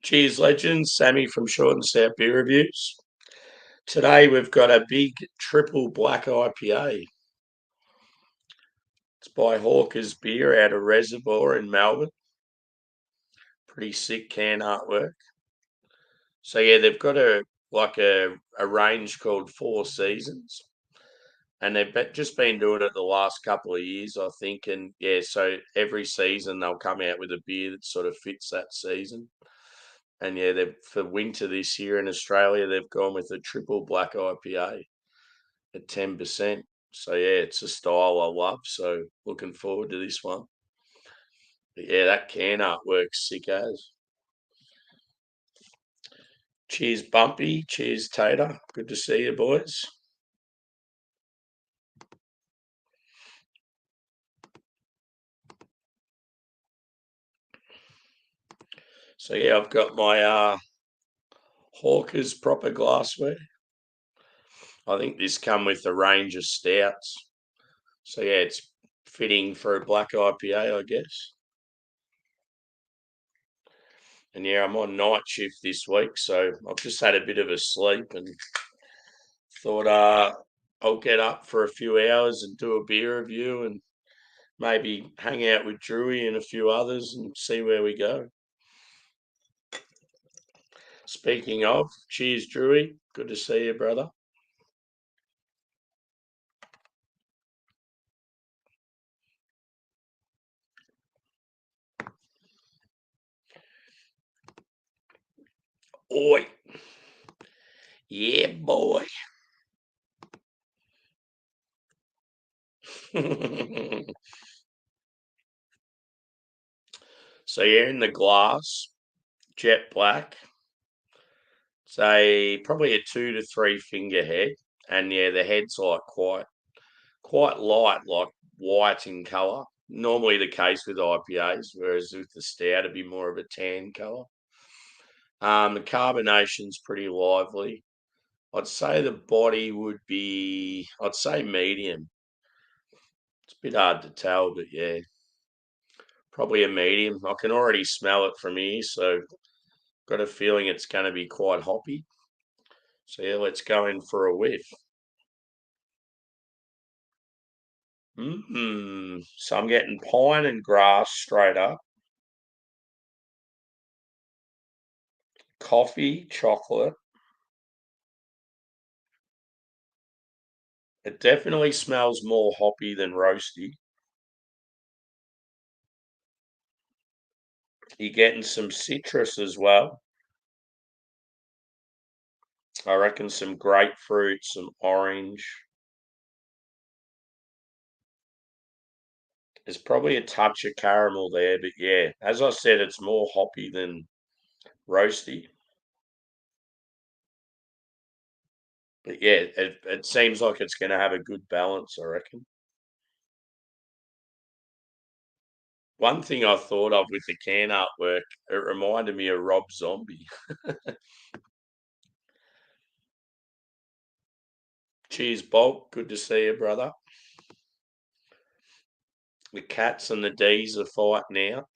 Cheers, legends. Sammy from Short and Stout Beer Reviews. Today we've got a big triple black IPA. It's by Hawker's Beer out of Reservoir in Melbourne. Pretty sick can artwork. So yeah, they've got a range called Four Seasons, and they've just been doing it the last couple of years, I think. And yeah, so every season they'll come out with a beer that sort of fits that season. And yeah, they've for winter this year in Australia, they've gone with a triple black IPA at 10%. So yeah, it's a style I love. So looking forward to this one. But yeah, that can artwork's sick as. Cheers, Bumpy. Cheers, Tater. Good to see you, boys. So yeah, I've got my Hawker's proper glassware. I think this come with a range of stouts. So yeah, it's fitting for a black IPA, I guess. And yeah, I'm on night shift this week, so I've just had a bit of a sleep and thought I'll get up for a few hours and do a beer review and maybe hang out with Drewy and a few others and see where we go. Speaking of, cheers, Drewy. Good to see you, brother. Oi. Yeah, boy. So yeah, in the glass, jet black. Say probably a 2 to 3 finger head, and yeah, the head's like quite light, like white in colour. Normally the case with IPAs, whereas with the stout it'd be more of a tan colour. The carbonation's pretty lively. I'd say the body would be, I'd say medium. It's a bit hard to tell, but yeah, probably a medium. I can already smell it from here, so got a feeling it's going to be quite hoppy. So yeah, let's go in for a whiff. So I'm getting pine and grass straight up, coffee, chocolate. It definitely smells more hoppy than roasty. You're getting some citrus as well. I reckon some grapefruit, some orange. There's probably a touch of caramel there, but yeah, as I said, it's more hoppy than roasty. But yeah, it seems like it's going to have a good balance, I reckon. One thing I thought of with the can artwork, it reminded me of Rob Zombie. Cheers, Bob. Good to see you, brother. The Cats and the D's are fighting out.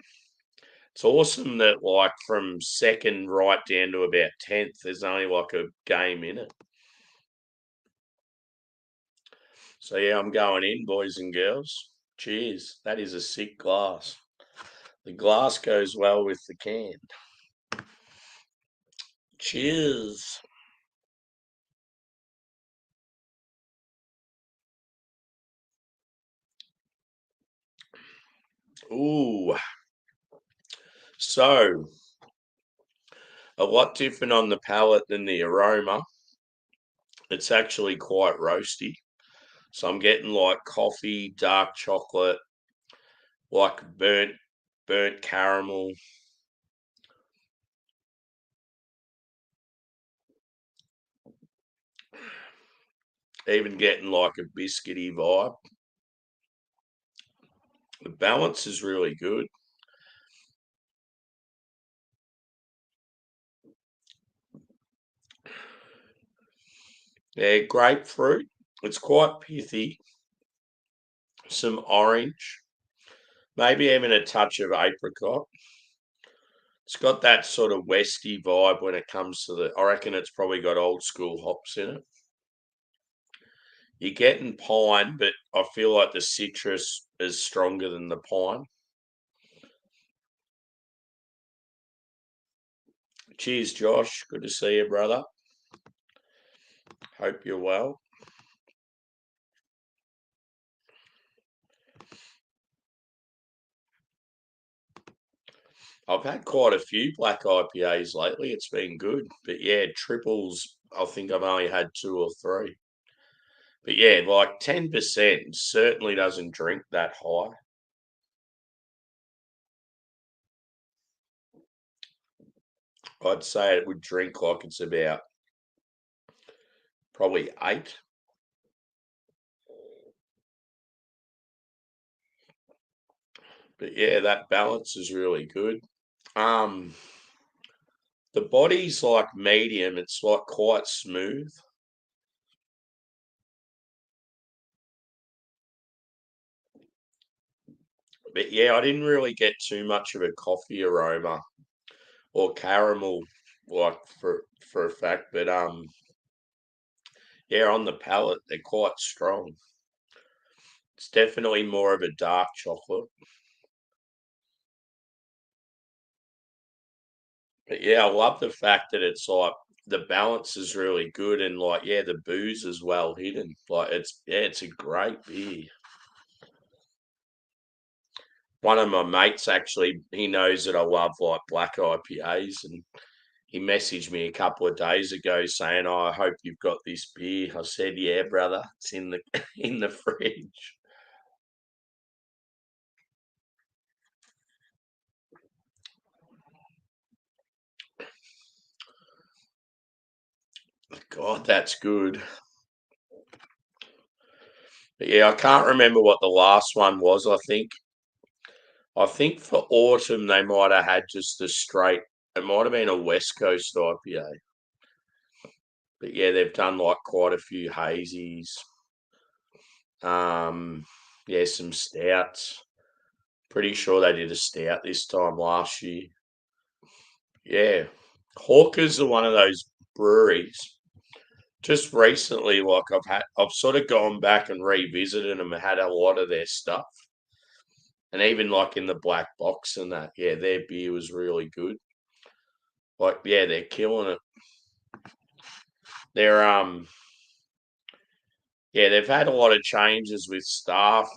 It's awesome that, like, from second right down to about 10th, there's only like a game in it. So, yeah, I'm going in, boys and girls. Cheers. That is a sick glass. The glass goes well with the can. Cheers. Ooh. So, a lot different on the palate than the aroma. It's actually quite roasty. So I'm getting like coffee, dark chocolate, like burnt caramel. Even getting like a biscuity vibe. The balance is really good. Yeah, grapefruit. It's quite pithy. Some orange, maybe even a touch of apricot. It's got that sort of westy vibe when it comes to I reckon it's probably got old school hops in it. You're getting pine, but I feel like the citrus is stronger than the pine. Cheers, Josh. Good to see you, brother. Hope you're well. I've had quite a few black IPAs lately. It's been good. But yeah, triples, I think I've only had two or three. But yeah, like 10% certainly doesn't drink that high. I'd say it would drink like it's about probably 8. But yeah, that balance is really good. Um, the body's like medium. It's like quite smooth. But yeah, I didn't really get too much of a coffee aroma or caramel, like for a fact. But yeah, on the palate, they're quite strong. It's definitely more of a dark chocolate. But yeah, I love the fact that it's like the balance is really good and like yeah, the booze is well hidden. Like it's a great beer. One of my mates actually, he knows that I love like black IPAs and he messaged me a couple of days ago saying, "Oh, I hope you've got this beer." I said, "Yeah, brother, it's in the in the fridge." God, that's good. But yeah, I can't remember what the last one was. I think for autumn they might have had just a straight. It might have been a West Coast IPA. But yeah, they've done like quite a few hazies. Um, yeah, some stouts. Pretty sure they did a stout this time last year. Yeah, Hawkers are one of those breweries. Just recently, like I've sort of gone back and revisited them and had a lot of their stuff, and even like in the black box and that, yeah, their beer was really good. Like, yeah, they're killing it. They're yeah, they've had a lot of changes with staff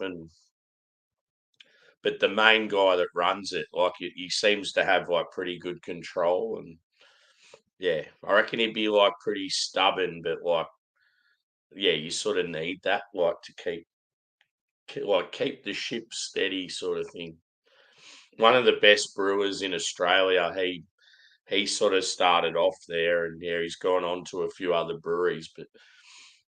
but the main guy that runs it, like he seems to have like pretty good control and yeah, I reckon he'd be like pretty stubborn, but like yeah, you sort of need that like to keep the ship steady sort of thing. One of the best brewers in Australia, he sort of started off there and yeah, he's gone on to a few other breweries, but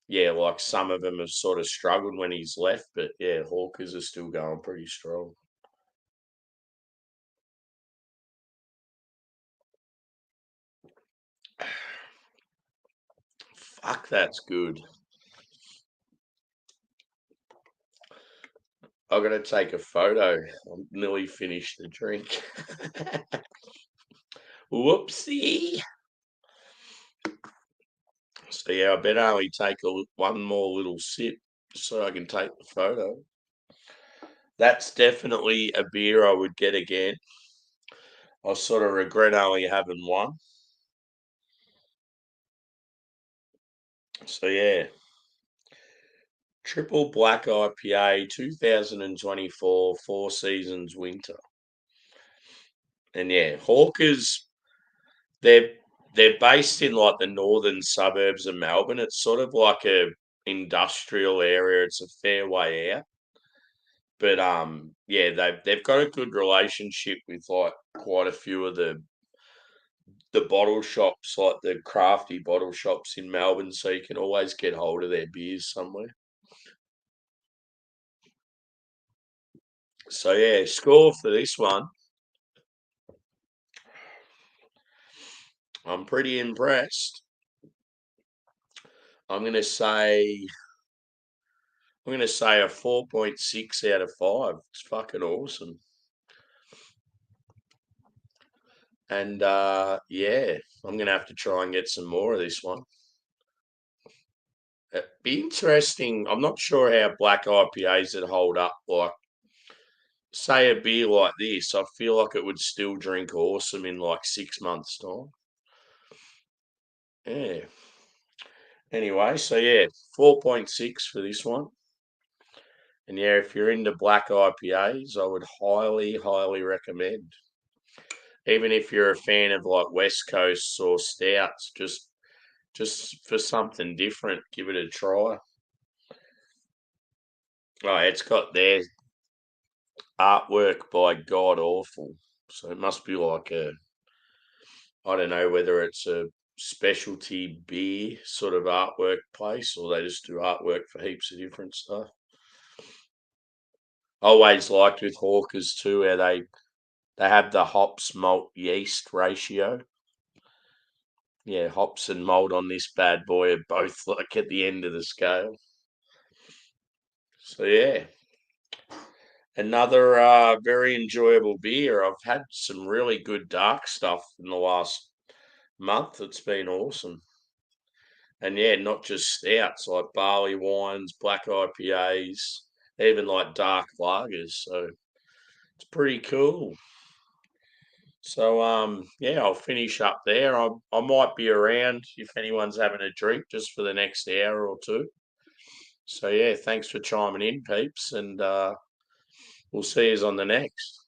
yeah, like some of them have sort of struggled when he's left, but yeah, Hawkers are still going pretty strong. Fuck, that's good. I'm gonna take a photo. I'm nearly finished the drink. Whoopsie. So yeah, I better only take one more little sip so I can take the photo. That's definitely a beer I would get again. I sort of regret only having one. So yeah, triple black IPA 2024 Four Seasons Winter. And yeah, Hawkers, they're they're based in like the northern suburbs of Melbourne. It's sort of like a industrial area. It's a fair way out. But yeah, they've got a good relationship with like quite a few of the bottle shops, like the crafty bottle shops in Melbourne, so you can always get hold of their beers somewhere. So yeah, score for this one. I'm pretty impressed. I'm gonna say I'm gonna say a 4.6 out of 5. It's fucking awesome. And yeah, I'm gonna have to try and get some more of this one. It'd be interesting. I'm not sure how black IPAs would hold up. Like, say a beer like this, I feel like it would still drink awesome in like 6 months' time. Yeah. Anyway, so yeah, 4.6 for this one. And yeah, if you're into black IPAs, I would highly, highly recommend. Even if you're a fan of like West Coast or stouts, just for something different, give it a try. Oh, it's got their artwork by God Awful. So it must be like I don't know whether it's a specialty beer sort of artwork place or they just do artwork for heaps of different stuff. I always liked with Hawkers too, where they have the hops malt yeast ratio. Yeah, hops and malt on this bad boy are both like at the end of the scale. So yeah, another very enjoyable beer. I've had some really good dark stuff in the last month. It's been awesome. And yeah, not just stouts like barley wines, black IPAs, even like dark lagers. So it's pretty cool. So yeah, I'll finish up there. I might be around if anyone's having a drink just for the next hour or two. So yeah, thanks for chiming in, peeps, and we'll see you on the next.